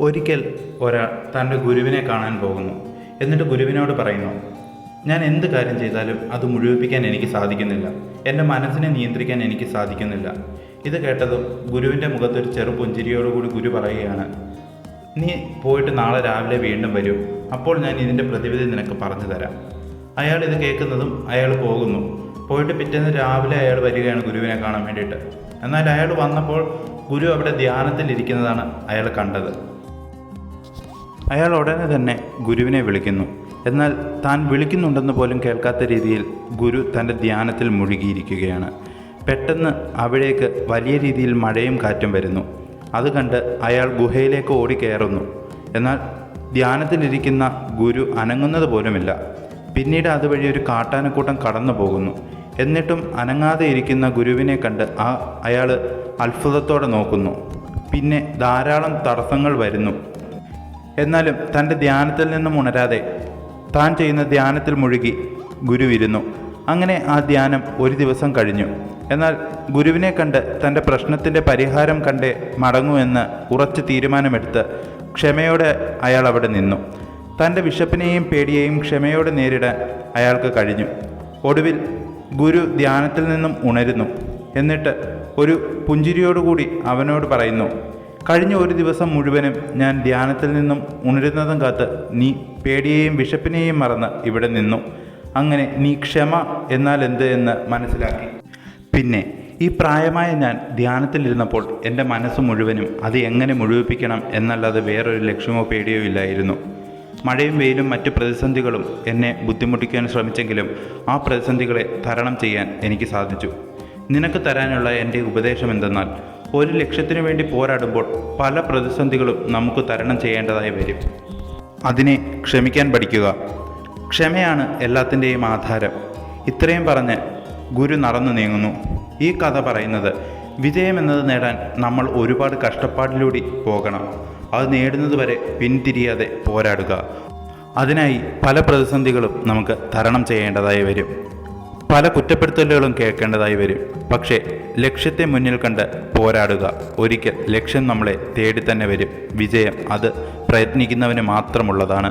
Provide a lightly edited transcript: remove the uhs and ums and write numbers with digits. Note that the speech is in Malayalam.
ഒരിക്കൽ ഒരാൾ തൻ്റെ ഗുരുവിനെ കാണാൻ പോകുന്നു. എന്നിട്ട് ഗുരുവിനോട് പറയുന്നു, ഞാൻ എന്ത് കാര്യം ചെയ്താലും അത് മുഴുവിപ്പിക്കാൻ എനിക്ക് സാധിക്കുന്നില്ല. എൻ്റെ മനസ്സിനെ നിയന്ത്രിക്കാൻ എനിക്ക് സാധിക്കുന്നില്ല. ഇത് കേട്ടതും ഗുരുവിൻ്റെ മുഖത്തൊരു ചെറു പുഞ്ചിരിയോടുകൂടി ഗുരു പറയുകയാണ്, നീ പോയിട്ട് നാളെ രാവിലെ വീണ്ടും വരൂ. അപ്പോൾ ഞാൻ ഇതിൻ്റെ പ്രതിവിധി നിനക്ക് പറഞ്ഞു തരാം. അയാൾ ഇത് കേൾക്കുന്നതും അയാൾ പോകുന്നു. പോയിട്ട് പിറ്റേന്ന് രാവിലെ അയാൾ വരികയാണ് ഗുരുവിനെ കാണാൻ വേണ്ടിയിട്ട്. എന്നാൽ അയാൾ വന്നപ്പോൾ ഗുരു അവിടെ ധ്യാനത്തിലിരിക്കുന്നതാണ് അയാൾ കണ്ടത്. അയാൾ ഉടനെ തന്നെ ഗുരുവിനെ വിളിക്കുന്നു. എന്നാൽ താൻ വിളിക്കുന്നുണ്ടെന്ന് പോലും കേൾക്കാത്ത രീതിയിൽ ഗുരു തൻ്റെ ധ്യാനത്തിൽ മുഴുകിയിരിക്കുകയാണ്. പെട്ടെന്ന് അവിടേക്ക് വലിയ രീതിയിൽ മഴയും കാറ്റും വരുന്നു. അത് കണ്ട് അയാൾ ഗുഹയിലേക്ക് ഓടിക്കയറുന്നു. എന്നാൽ ധ്യാനത്തിലിരിക്കുന്ന ഗുരു അനങ്ങുന്നത് പോലുമില്ല. പിന്നീട് അതുവഴി ഒരു കാട്ടാനക്കൂട്ടം കടന്നു പോകുന്നു. എന്നിട്ടും അനങ്ങാതെ ഇരിക്കുന്ന ഗുരുവിനെ കണ്ട് അയാൾ അത്ഭുതത്തോടെ നോക്കുന്നു. പിന്നെ ധാരാളം തടസ്സങ്ങൾ വരുന്നു. എന്നാലും തൻ്റെ ധ്യാനത്തിൽ നിന്നും ഉണരാതെ താൻ ചെയ്യുന്ന ധ്യാനത്തിൽ മുഴുകി ഗുരുവിരുന്നു. അങ്ങനെ ആ ധ്യാനം ഒരു ദിവസം കഴിഞ്ഞു. എന്നാൽ ഗുരുവിനെ കണ്ട് തൻ്റെ പ്രശ്നത്തിൻ്റെ പരിഹാരം കണ്ടേ മടങ്ങൂ എന്ന് ഉറച്ച തീരുമാനമെടുത്ത് ക്ഷമയോടെ അയാൾ അവിടെ നിന്നു. തൻ്റെ വിശപ്പിനെയും പേടിയെയും ക്ഷമയോടെ നേരിടാൻ അയാൾക്ക് കഴിഞ്ഞു. ഒടുവിൽ ഗുരു ധ്യാനത്തിൽ നിന്നും ഉണരുന്നു. എന്നിട്ട് ഒരു പുഞ്ചിരിയോടുകൂടി അവനോട് പറയുന്നു, കഴിഞ്ഞ ഒരു ദിവസം മുഴുവനും ഞാൻ ധ്യാനത്തിൽ നിന്നും ഉണരുന്നതും കാത്ത് നീ പേടിയെയും വിശപ്പിനെയും മറന്ന് ഇവിടെ നിന്നു. അങ്ങനെ നീ ക്ഷമ എന്നാൽ എന്ത് എന്ന് മനസ്സിലാക്കി. പിന്നെ ഈ പ്രായമായ ഞാൻ ധ്യാനത്തിലിരുന്നപ്പോൾ എൻ്റെ മനസ്സ് മുഴുവനും അത് എങ്ങനെ മുഴുവിപ്പിക്കണം എന്നല്ലാതെ വേറൊരു ലക്ഷ്യമോ പേടിയോ ഇല്ലായിരുന്നു. മഴയും വെയിലും മറ്റു പ്രതിസന്ധികളും എന്നെ ബുദ്ധിമുട്ടിക്കാൻ ശ്രമിച്ചെങ്കിലും ആ പ്രതിസന്ധികളെ തരണം ചെയ്യാൻ എനിക്ക് സാധിച്ചു. നിനക്ക് തരാനുള്ള എൻ്റെ ഉപദേശം എന്തെന്നാൽ, ഒരു ലക്ഷ്യത്തിനു വേണ്ടി പോരാടുമ്പോൾ പല പ്രതിസന്ധികളും നമുക്ക് തരണം ചെയ്യേണ്ടതായി വരും. അതിനെ ക്ഷമിക്കാൻ പഠിക്കുക. ക്ഷമയാണ് എല്ലാത്തിൻ്റെയും ആധാരം. ഇത്രയും പറഞ്ഞ് ഗുരു നടന്നു നീങ്ങുന്നു. ഈ കഥ പറയുന്നത്, വിജയമെന്നത് നേടാൻ നമ്മൾ ഒരുപാട് കഷ്ടപ്പാടിലൂടെ പോകണം. അത് നേടുന്നതുവരെ പിന്തിരിയാതെ പോരാടുക. അതിനായി പല പ്രതിസന്ധികളും നമുക്ക് തരണം ചെയ്യേണ്ടതായി വരും. പല കുറ്റപ്പെടുത്തലുകളും കേൾക്കേണ്ടതായി വരും. പക്ഷേ ലക്ഷ്യത്തെ മുന്നിൽ കണ്ട് പോരാടുക. ഒരിക്കൽ ലക്ഷ്യം നമ്മളെ തേടി തന്നെ വരും. വിജയം അത് പ്രയത്നിക്കുന്നവന് മാത്രമുള്ളതാണ്.